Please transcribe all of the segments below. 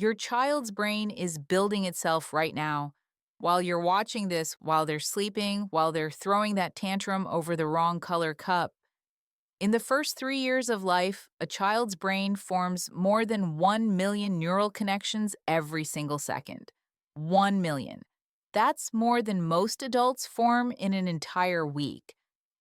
Your child's brain is building itself right now. While you're watching this, while they're sleeping, while they're throwing that tantrum over the wrong color cup. In the first 3 years of life, a child's brain forms more than 1 million neural connections every single second. 1 million. That's more than most adults form in an entire week.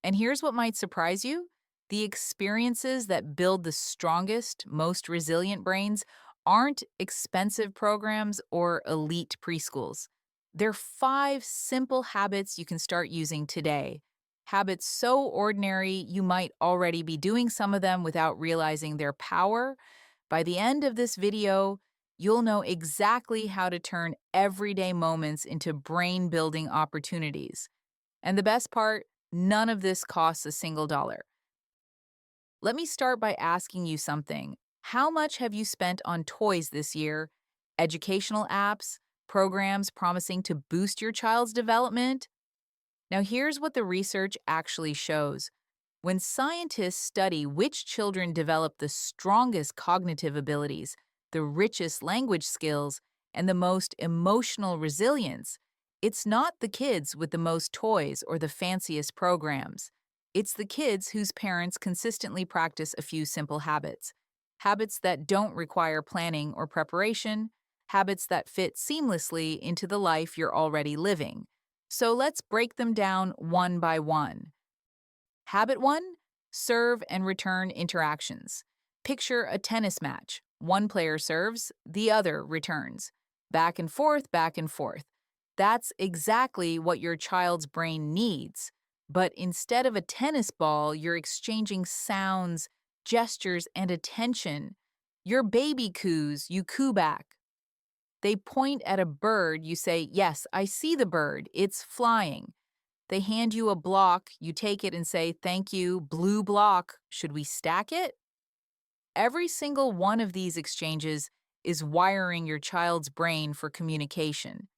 And here's what might surprise you: the experiences that build the strongest, most resilient brains aren't expensive programs or elite preschools. They're 5 simple habits you can start using today. Habits so ordinary you might already be doing some of them without realizing their power. By the end of this video, you'll know exactly how to turn everyday moments into brain building opportunities. And the best part, none of this costs a single dollar. Let me start by asking you something. How much have you spent on toys this year? Educational apps? Programs promising to boost your child's development? Now, here's what the research actually shows. When scientists study which children develop the strongest cognitive abilities, the richest language skills, and the most emotional resilience, it's not the kids with the most toys or the fanciest programs. It's the kids whose parents consistently practice a few simple habits. Habits that don't require planning or preparation, habits that fit seamlessly into the life you're already living. So let's break them down one by one. Habit 1: serve and return interactions. Picture a tennis match. One player serves, the other returns. Back and forth, back and forth. That's exactly what your child's brain needs. But instead of a tennis ball, you're exchanging sounds, gestures, and attention. Your baby coos, you coo back. They point at a bird, you say, "Yes, I see the bird, it's flying." They hand you a block, you take it and say, "Thank you, blue block, should we stack it?" Every single one of these exchanges is wiring your child's brain for communication.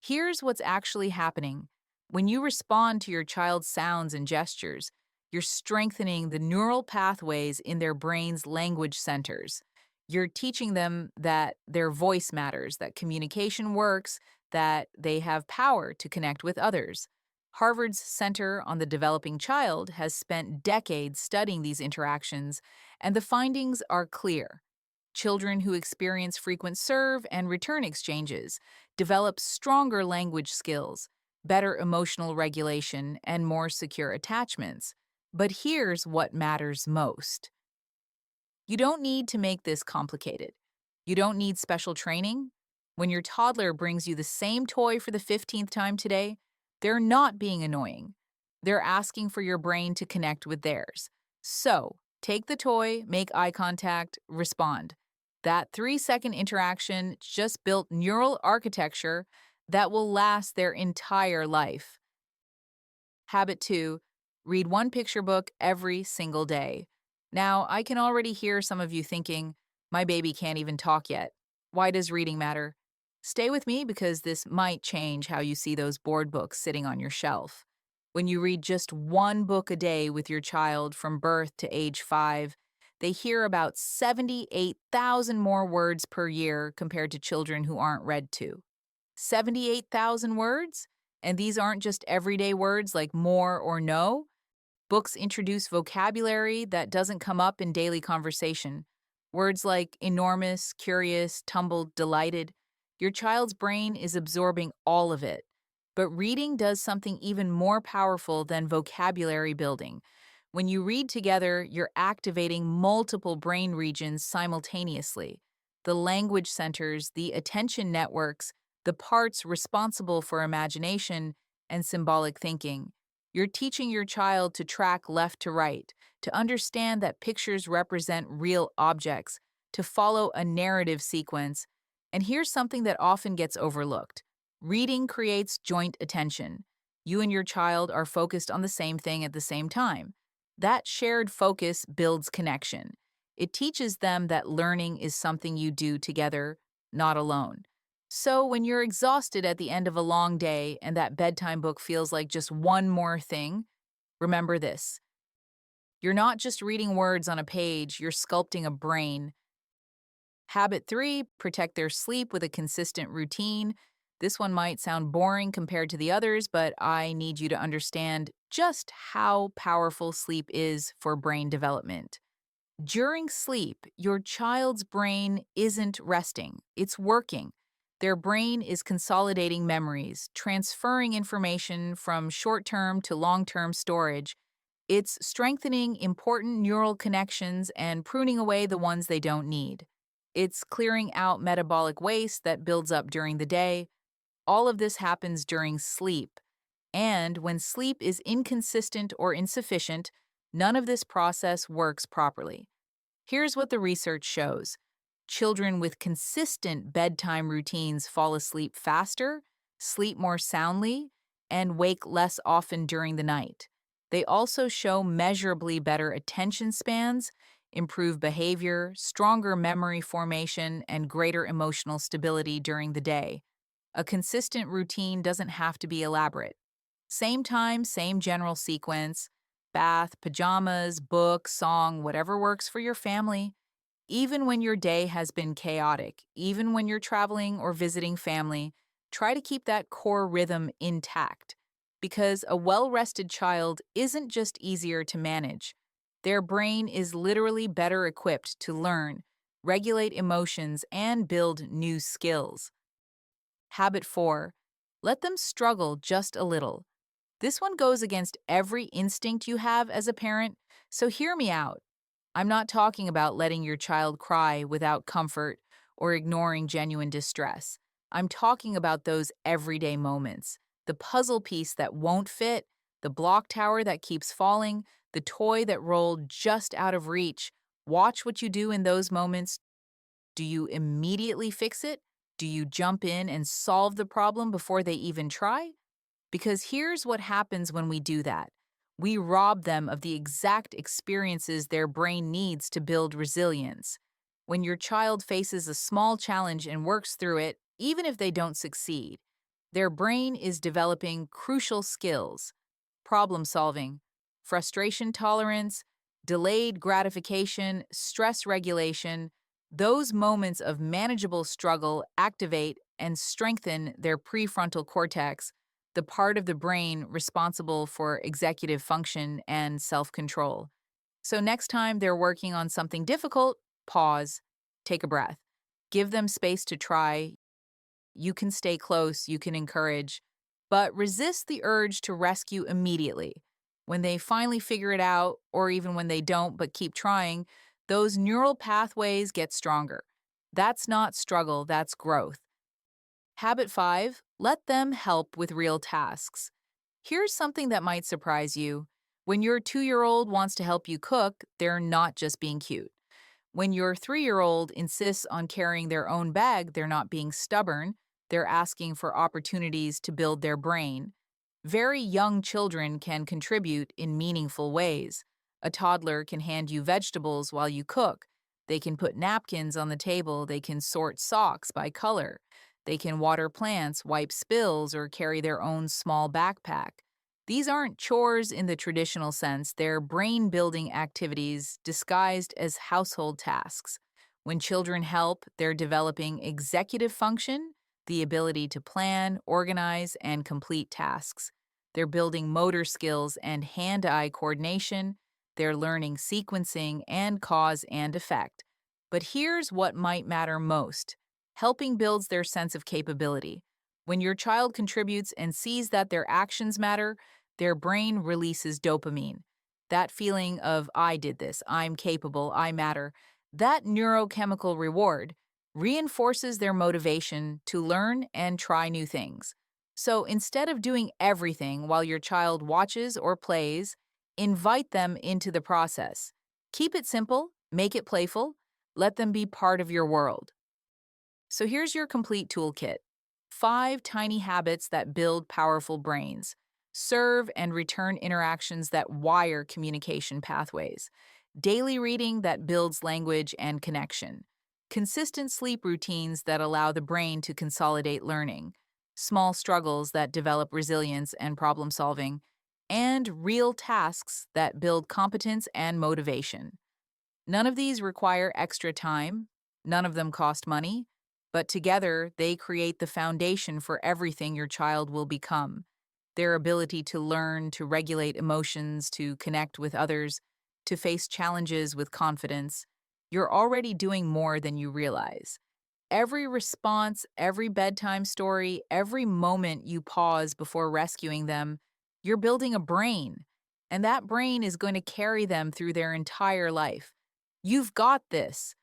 Here's what's actually happening. When you respond to your child's sounds and gestures, you're strengthening the neural pathways in their brain's language centers. You're teaching them that their voice matters, that communication works, that they have power to connect with others. Harvard's Center on the Developing Child has spent decades studying these interactions, and the findings are clear. Children who experience frequent serve and return exchanges develop stronger language skills, better emotional regulation, and more secure attachments. But here's what matters most. You don't need to make this complicated. You don't need special training. When your toddler brings you the same toy for the 15th time today, they're not being annoying. They're asking for your brain to connect with theirs. So, take the toy, make eye contact, respond. That 3-second interaction just built neural architecture that will last their entire life. Habit 2: read one picture book every single day. Now, I can already hear some of you thinking, my baby can't even talk yet. Why does reading matter? Stay with me because this might change how you see those board books sitting on your shelf. When you read just one book a day with your child from birth to age 5, they hear about 78,000 more words per year compared to children who aren't read to. 78,000 words? And these aren't just everyday words like more or no. Books introduce vocabulary that doesn't come up in daily conversation. Words like enormous, curious, tumbled, delighted. Your child's brain is absorbing all of it. But reading does something even more powerful than vocabulary building. When you read together, you're activating multiple brain regions simultaneously. The language centers, the attention networks, the parts responsible for imagination and symbolic thinking. You're teaching your child to track left to right, to understand that pictures represent real objects, to follow a narrative sequence. And here's something that often gets overlooked. Reading creates joint attention. You and your child are focused on the same thing at the same time. That shared focus builds connection. It teaches them that learning is something you do together, not alone. So, when you're exhausted at the end of a long day and that bedtime book feels like just one more thing, remember this. You're not just reading words on a page, you're sculpting a brain. Habit 3, protect their sleep with a consistent routine. This one might sound boring compared to the others, but I need you to understand just how powerful sleep is for brain development. During sleep, your child's brain isn't resting, it's working. Their brain is consolidating memories, transferring information from short term to long term storage. It's strengthening important neural connections and pruning away the ones they don't need. It's clearing out metabolic waste that builds up during the day. All of this happens during sleep. And when sleep is inconsistent or insufficient, none of this process works properly. Here's what the research shows. Children with consistent bedtime routines fall asleep faster, sleep more soundly, and wake less often during the night. They also show measurably better attention spans, improved behavior, stronger memory formation, and greater emotional stability during the day. A consistent routine doesn't have to be elaborate. Same time, same general sequence, bath, pajamas, book, song, whatever works for your family. Even when your day has been chaotic, even when you're traveling or visiting family, try to keep that core rhythm intact. Because a well rested child isn't just easier to manage, their brain is literally better equipped to learn, regulate emotions, and build new skills. Habit 4, let them struggle just a little. This one goes against every instinct you have as a parent, so hear me out. I'm not talking about letting your child cry without comfort or ignoring genuine distress. I'm talking about those everyday moments. The puzzle piece that won't fit, the block tower that keeps falling, the toy that rolled just out of reach. Watch what you do in those moments. Do you immediately fix it? Do you jump in and solve the problem before they even try? Because here's what happens when we do that. We rob them of the exact experiences their brain needs to build resilience. When your child faces a small challenge and works through it, even if they don't succeed, their brain is developing crucial skills: problem solving, frustration tolerance, delayed gratification, stress regulation. Those moments of manageable struggle activate and strengthen their prefrontal cortex, the part of the brain responsible for executive function and self control. So, next time they're working on something difficult, pause, take a breath, give them space to try. You can stay close, you can encourage, but resist the urge to rescue immediately. When they finally figure it out, or even when they don't but keep trying, those neural pathways get stronger. That's not struggle, that's growth. Habit 5, let them help with real tasks. Here's something that might surprise you. When your 2-year-old wants to help you cook, they're not just being cute. When your 3-year-old insists on carrying their own bag, they're not being stubborn, they're asking for opportunities to build their brain. Very young children can contribute in meaningful ways. A toddler can hand you vegetables while you cook. They can put napkins on the table. They can sort socks by color. They can water plants, wipe spills, or carry their own small backpack. These aren't chores in the traditional sense, they're brain building activities disguised as household tasks. When children help, they're developing executive function, the ability to plan, organize, and complete tasks. They're building motor skills and hand eye coordination. They're learning sequencing and cause and effect. But here's what might matter most: helping builds their sense of capability. When your child contributes and sees that their actions matter, their brain releases dopamine. That feeling of, I did this, I'm capable, I matter, that neurochemical reward reinforces their motivation to learn and try new things. So instead of doing everything while your child watches or plays, invite them into the process. Keep it simple, make it playful, let them be part of your world. So here's your complete toolkit: 5 tiny habits that build powerful brains, serve and return interactions that wire communication pathways, daily reading that builds language and connection, consistent sleep routines that allow the brain to consolidate learning, small struggles that develop resilience and problem solving, and real tasks that build competence and motivation. None of these require extra time. None of them cost money, but together they create the foundation for everything your child will become. Their ability to learn, to regulate emotions, to connect with others, to face challenges with confidence. You're already doing more than you realize. Every response, every bedtime story, every moment you pause before rescuing them, you're building a brain. And that brain is going to carry them through their entire life. You've got this.